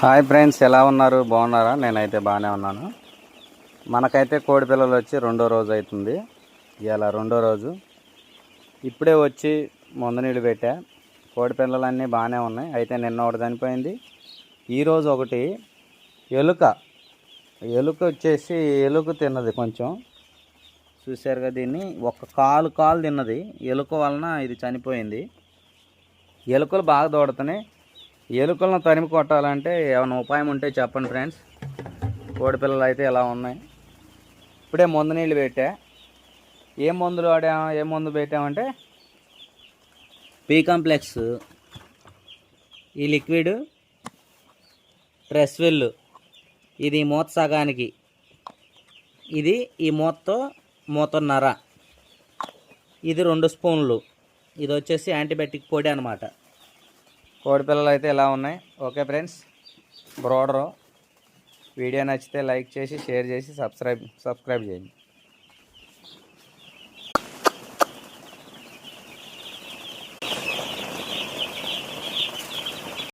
Hi friends, ఎలా ఉన్నారు? బాగున్నారా? నేనైతే బాగానే ఉన్నాను. మనకైతే కోడి పిల్లలు వచ్చి రెండో రోజు అవుతుంది. ఇవాళ రెండో రోజు. ఇప్పుడే వచ్చి నీళ్ళు పెట్టా. కోడి పిల్లలన్నీ బాగానే ఉన్నాయి. అయితే నిన్న ఒకటి చనిపోయింది. ఈరోజు ఒకటి ఎలుక వచ్చేసి ఎలుక తిన్నది. కొంచెం చూశారుగా, దీన్ని ఒక కాలు తిన్నది. ఎలుక వలన ఇది చనిపోయింది. ఎలుకలు బాగా దూడతున్నాయి. ఎలుకలను తరిమి కొట్టాలంటే ఏమైనా ఉపాయం ఉంటే చెప్పండి ఫ్రెండ్స్. కోడి పిల్లలు అయితే ఎలా ఉన్నాయి. ఇప్పుడే నీళ్ళు పెట్టా. ఏం మందు పెట్టామంటే పీ కాంప్లెక్స్, ఈ లిక్విడ్, ట్రెస్విల్. ఇది మూత సగానికి, ఇది ఈ మూతన్నర, ఇది 2 స్పూన్లు. ఇది వచ్చేసి యాంటీబయాటిక్ పొడి అనమాట. కోడి పిల్లలు అయితే ఎలా ఉన్నాయి. ఓకే ఫ్రెండ్స్, బ్రోడరు వీడియో నచ్చితే లైక్ చేసి, షేర్ చేసి, సబ్స్క్రైబ్ చేయండి.